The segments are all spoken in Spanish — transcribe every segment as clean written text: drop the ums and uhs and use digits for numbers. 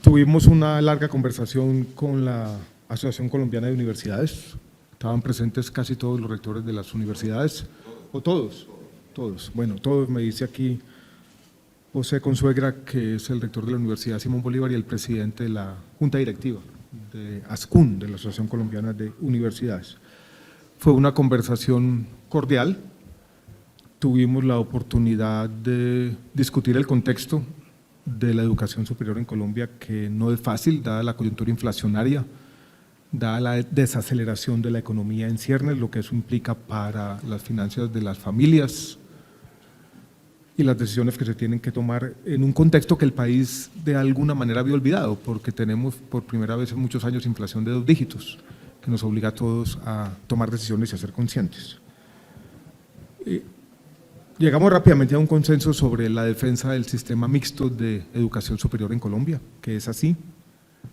Tuvimos una larga conversación con la Asociación Colombiana de Universidades. Estaban presentes casi todos los rectores de las universidades, o todos, bueno, todos, me dice aquí José Consuegra, que es el rector de la Universidad Simón Bolívar y el presidente de la Junta Directiva de ASCUN, de la Asociación Colombiana de Universidades. Fue una conversación cordial, tuvimos la oportunidad de discutir el contexto de la educación superior en Colombia, que no es fácil, dada la coyuntura inflacionaria, dada la desaceleración de la economía en ciernes, lo que eso implica para las finanzas de las familias y las decisiones que se tienen que tomar en un contexto que el país de alguna manera había olvidado, porque tenemos por primera vez en muchos años inflación de 2 dígitos, que nos obliga a todos a tomar decisiones y a ser conscientes. Llegamos rápidamente a un consenso sobre la defensa del sistema mixto de educación superior en Colombia, que es así.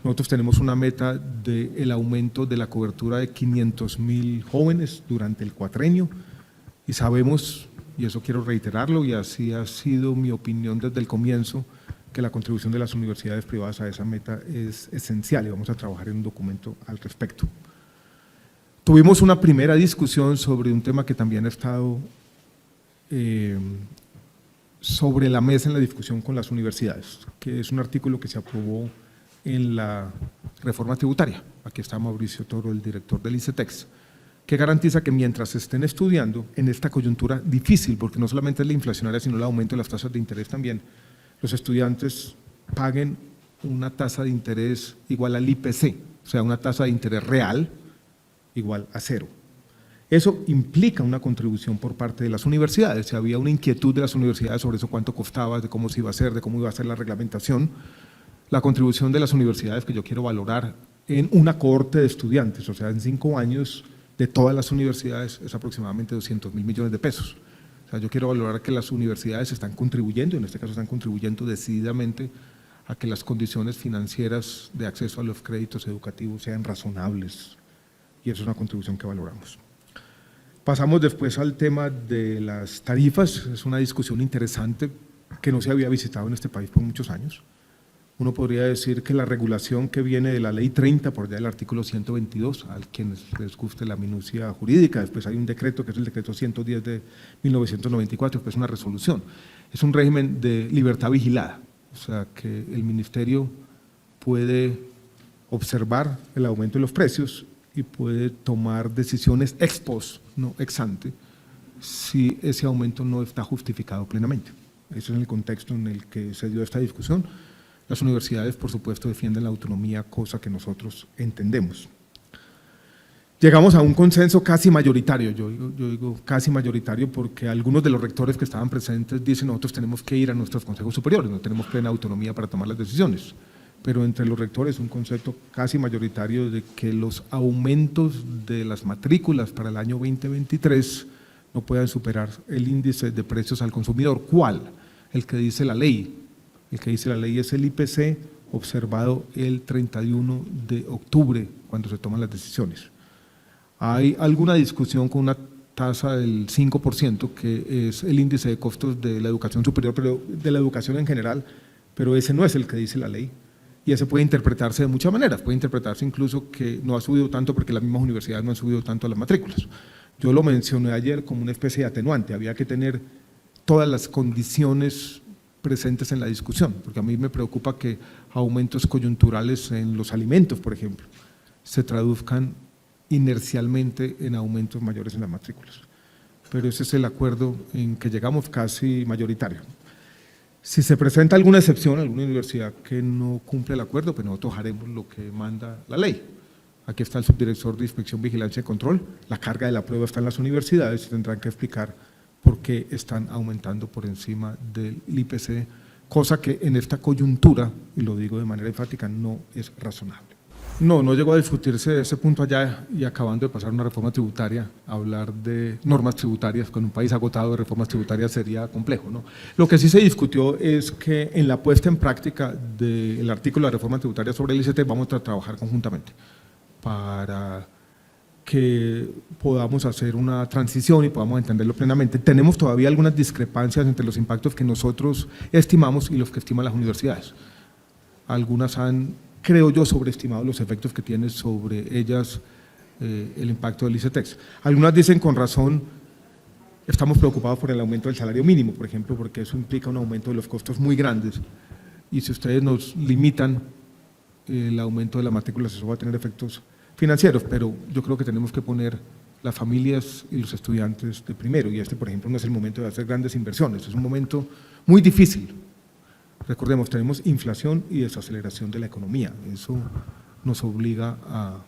Nosotros tenemos una meta del aumento de la cobertura de 500.000 jóvenes durante el cuatrenio y sabemos, y eso quiero reiterarlo, y así ha sido mi opinión desde el comienzo, que la contribución de las universidades privadas a esa meta es esencial y vamos a trabajar en un documento al respecto. Tuvimos una primera discusión sobre un tema que también ha estado sobre la mesa en la discusión con las universidades, que es un artículo que se aprobó en la reforma tributaria. Aquí está Mauricio Toro, el director del ICETEX, que garantiza que mientras estén estudiando en esta coyuntura difícil, porque no solamente es la inflacionaria, sino el aumento de las tasas de interés también, los estudiantes paguen una tasa de interés igual al IPC, o sea, una tasa de interés real igual a 0. Eso implica una contribución por parte de las universidades. Si había una inquietud de las universidades sobre eso, cuánto costaba, de cómo se iba a hacer, de cómo iba a ser la reglamentación, la contribución de las universidades, que yo quiero valorar en una cohorte de estudiantes, o sea, en 5 años de todas las universidades, es aproximadamente 200.000 millones de pesos. O sea, yo quiero valorar que las universidades están contribuyendo, en este caso están contribuyendo decididamente a que las condiciones financieras de acceso a los créditos educativos sean razonables, y eso es una contribución que valoramos. Pasamos después al tema de las tarifas. Es una discusión interesante que no se había visitado en este país por muchos años. Uno podría decir que la regulación que viene de la ley 30, por allá del artículo 122, a quienes les guste la minucia jurídica, después hay un decreto que es el decreto 110 de 1994, que es una resolución. Es un régimen de libertad vigilada, o sea que el ministerio puede observar el aumento de los precios y puede tomar decisiones ex post, no ex ante, si ese aumento no está justificado plenamente. Eso es el contexto en el que se dio esta discusión. Las universidades, por supuesto, defienden la autonomía, cosa que nosotros entendemos. Llegamos a un consenso casi mayoritario, yo digo casi mayoritario porque algunos de los rectores que estaban presentes dicen nosotros tenemos que ir a nuestros consejos superiores, no tenemos plena autonomía para tomar las decisiones. Pero entre los rectores un concepto casi mayoritario de que los aumentos de las matrículas para el año 2023 no puedan superar el índice de precios al consumidor. ¿Cuál? El que dice la ley. El que dice la ley es el IPC observado el 31 de octubre cuando se toman las decisiones. Hay alguna discusión con una tasa del 5% que es el índice de costos de la educación superior, pero de la educación en general, pero ese no es el que dice la ley. Y ese puede interpretarse de muchas maneras, puede interpretarse incluso que no ha subido tanto porque las mismas universidades no han subido tanto las matrículas. Yo lo mencioné ayer como una especie de atenuante, había que tener todas las condiciones presentes en la discusión, porque a mí me preocupa que aumentos coyunturales en los alimentos, por ejemplo, se traduzcan inercialmente en aumentos mayores en las matrículas. Pero ese es el acuerdo en que llegamos casi mayoritario. Si se presenta alguna excepción, alguna universidad que no cumple el acuerdo, pues nosotros haremos lo que manda la ley. Aquí está el subdirector de Inspección, Vigilancia y Control, la carga de la prueba está en las universidades y tendrán que explicar por qué están aumentando por encima del IPC, cosa que en esta coyuntura, y lo digo de manera enfática, no es razonable. No llegó a discutirse ese punto allá y acabando de pasar una reforma tributaria, hablar de normas tributarias con un país agotado de reformas tributarias sería complejo, ¿no? Lo que sí se discutió es que en la puesta en práctica del artículo de la reforma tributaria sobre el ICT vamos a trabajar conjuntamente para que podamos hacer una transición y podamos entenderlo plenamente. Tenemos todavía algunas discrepancias entre los impactos que nosotros estimamos y los que estiman las universidades. Algunas han, creo yo, sobreestimado los efectos que tiene sobre ellas el impacto del ICETEX. Algunas dicen con razón, estamos preocupados por el aumento del salario mínimo, por ejemplo, porque eso implica un aumento de los costos muy grandes. Y si ustedes nos limitan el aumento de las matrículas, eso va a tener efectos financieros, pero yo creo que tenemos que poner las familias y los estudiantes de primero, y por ejemplo, no es el momento de hacer grandes inversiones, es un momento muy difícil. Recordemos, tenemos inflación y desaceleración de la economía, eso nos obliga a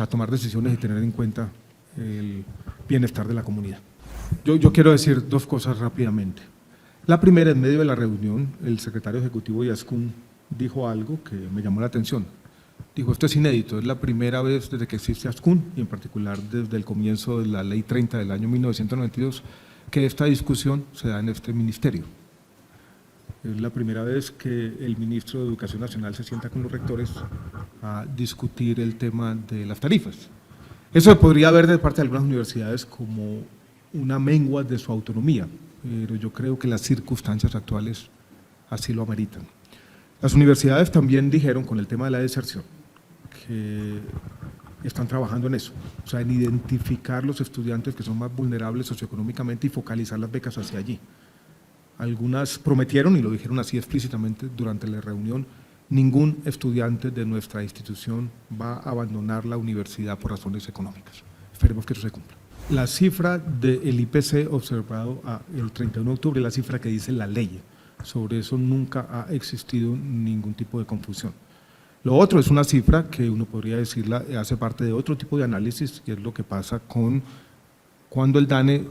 tomar decisiones y tener en cuenta el bienestar de la comunidad. Yo quiero decir dos cosas rápidamente. La primera, en medio de la reunión, el secretario ejecutivo de Ascun dijo algo que me llamó la atención. Dijo, esto es inédito, es la primera vez desde que existe Ascun, y en particular desde el comienzo de la Ley 30 del año 1992, que esta discusión se da en este ministerio. Es la primera vez que el ministro de Educación Nacional se sienta con los rectores a discutir el tema de las tarifas. Eso se podría ver de parte de algunas universidades como una mengua de su autonomía, pero yo creo que las circunstancias actuales así lo ameritan. Las universidades también dijeron con el tema de la deserción que están trabajando en eso, o sea, en identificar los estudiantes que son más vulnerables socioeconómicamente y focalizar las becas hacia allí. Algunas prometieron, y lo dijeron así explícitamente durante la reunión, ningún estudiante de nuestra institución va a abandonar la universidad por razones económicas. Esperemos que eso se cumpla. La cifra del IPC observado el 31 de octubre es la cifra que dice la ley. Sobre eso nunca ha existido ningún tipo de confusión. Lo otro es una cifra que uno podría decirla hace parte de otro tipo de análisis, que es lo que pasa cuando el DANE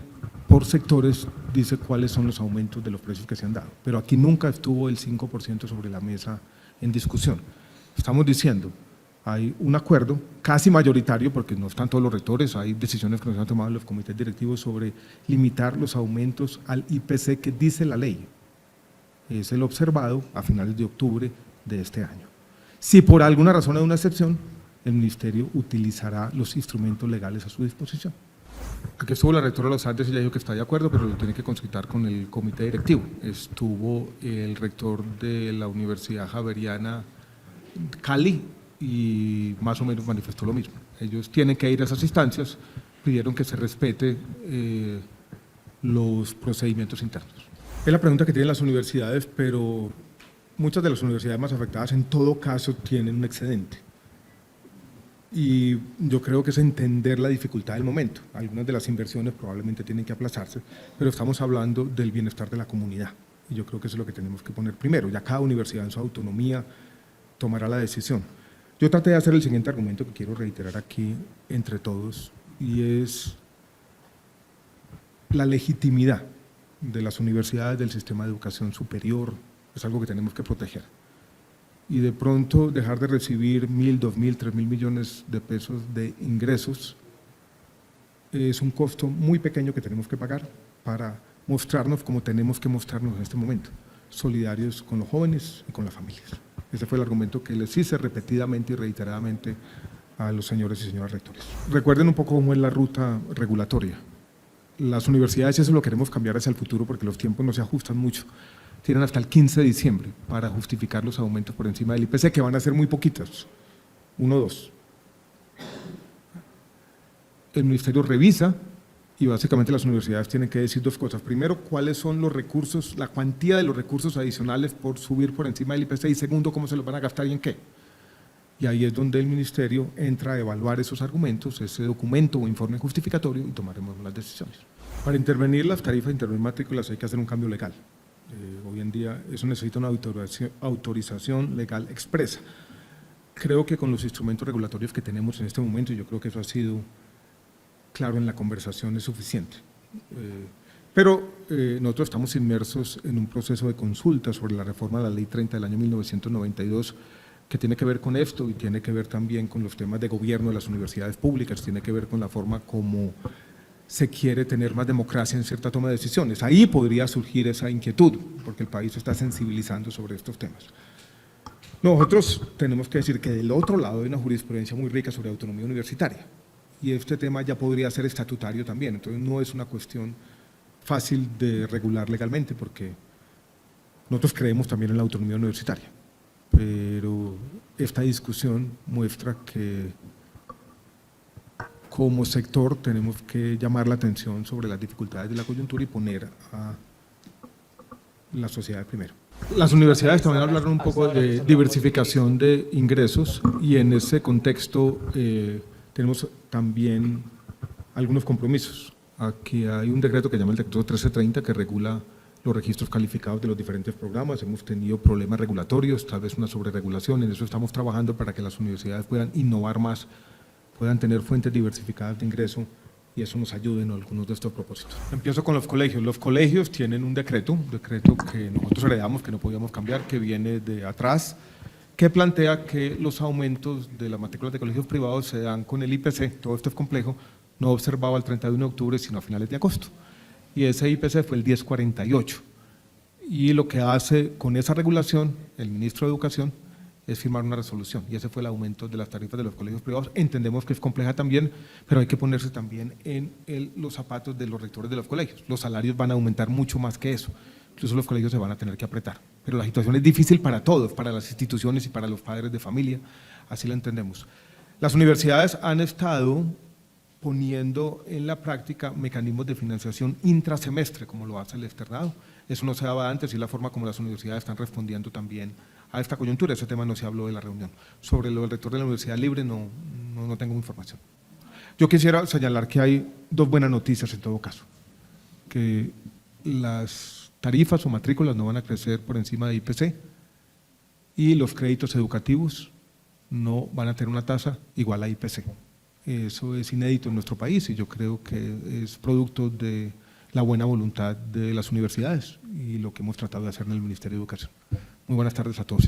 por sectores dice cuáles son los aumentos de los precios que se han dado. Pero aquí nunca estuvo el 5% sobre la mesa en discusión. Estamos diciendo, hay un acuerdo casi mayoritario, porque no están todos los rectores, hay decisiones que nos han tomado los comités directivos sobre limitar los aumentos al IPC que dice la ley. Es el observado a finales de octubre de este año. Si por alguna razón hay una excepción, el ministerio utilizará los instrumentos legales a su disposición. Aquí estuvo la rectora de los Andes y ella dijo que está de acuerdo, pero lo tiene que consultar con el comité directivo. Estuvo el rector de la Universidad Javeriana Cali y más o menos manifestó lo mismo. Ellos tienen que ir a esas instancias, pidieron que se respete los procedimientos internos. Es la pregunta que tienen las universidades, pero muchas de las universidades más afectadas en todo caso tienen un excedente. Y yo creo que es entender la dificultad del momento. Algunas de las inversiones probablemente tienen que aplazarse, pero estamos hablando del bienestar de la comunidad. Y yo creo que eso es lo que tenemos que poner primero. Ya cada universidad en su autonomía tomará la decisión. Yo traté de hacer el siguiente argumento que quiero reiterar aquí entre todos, y es la legitimidad de las universidades, del sistema de educación superior, es algo que tenemos que proteger. Y de pronto dejar de recibir 1.000, 2.000, 3.000 millones de pesos de ingresos es un costo muy pequeño que tenemos que pagar para mostrarnos como tenemos que mostrarnos en este momento, solidarios con los jóvenes y con las familias. Ese fue el argumento que les hice repetidamente y reiteradamente a los señores y señoras rectores. Recuerden un poco cómo es la ruta regulatoria. Las universidades, y eso lo queremos cambiar hacia el futuro porque los tiempos no se ajustan mucho, tienen hasta el 15 de diciembre para justificar los aumentos por encima del IPC, que van a ser muy poquitos, 1 o 2. El ministerio revisa y básicamente las universidades tienen que decir dos cosas. Primero, cuáles son los recursos, la cuantía de los recursos adicionales por subir por encima del IPC, y segundo, cómo se los van a gastar y en qué. Y ahí es donde el ministerio entra a evaluar esos argumentos, ese documento o informe justificatorio, y tomaremos las decisiones. Para intervenir las tarifas de intervenir matrículas hay que hacer un cambio legal. Hoy en día eso necesita una autorización legal expresa. Creo que con los instrumentos regulatorios que tenemos en este momento, y yo creo que eso ha sido claro en la conversación, es suficiente. Pero nosotros estamos inmersos en un proceso de consulta sobre la reforma de la Ley 30 del año 1992, que tiene que ver con esto y tiene que ver también con los temas de gobierno de las universidades públicas, tiene que ver con la forma como se quiere tener más democracia en cierta toma de decisiones. Ahí podría surgir esa inquietud, porque el país se está sensibilizando sobre estos temas. Nosotros tenemos que decir que del otro lado hay una jurisprudencia muy rica sobre autonomía universitaria, y este tema ya podría ser estatutario también, entonces no es una cuestión fácil de regular legalmente, porque nosotros creemos también en la autonomía universitaria, pero esta discusión muestra que como sector tenemos que llamar la atención sobre las dificultades de la coyuntura y poner a la sociedad primero. Las universidades también hablaron un poco de diversificación de ingresos y en ese contexto tenemos también algunos compromisos. Aquí hay un decreto que se llama el decreto 1330 que regula los registros calificados de los diferentes programas. Hemos tenido problemas regulatorios, tal vez una sobreregulación, en eso estamos trabajando para que las universidades puedan innovar más, puedan tener fuentes diversificadas de ingreso y eso nos ayude en algunos de estos propósitos. Empiezo con los colegios. Los colegios tienen un decreto que nosotros heredamos, que no podíamos cambiar, que viene de atrás, que plantea que los aumentos de las matrículas de colegios privados se dan con el IPC, todo esto es complejo, no observado al 31 de octubre, sino a finales de agosto. Y ese IPC fue el 1048. Y lo que hace con esa regulación el ministro de Educación es firmar una resolución, y ese fue el aumento de las tarifas de los colegios privados. Entendemos que es compleja también, pero hay que ponerse también en los zapatos de los rectores de los colegios. Los salarios van a aumentar mucho más que eso, incluso los colegios se van a tener que apretar. Pero la situación es difícil para todos, para las instituciones y para los padres de familia, así la entendemos. Las universidades han estado poniendo en la práctica mecanismos de financiación intrasemestre, como lo hace el externado. Eso no se daba antes y es la forma como las universidades están respondiendo también a esta coyuntura. Ese tema no se habló de la reunión. Sobre lo del rector de la Universidad Libre no tengo información. Yo quisiera señalar que hay dos buenas noticias en todo caso, que las tarifas o matrículas no van a crecer por encima de IPC y los créditos educativos no van a tener una tasa igual a IPC. Eso es inédito en nuestro país y yo creo que es producto de la buena voluntad de las universidades y lo que hemos tratado de hacer en el Ministerio de Educación. Muy buenas tardes a todos y todas.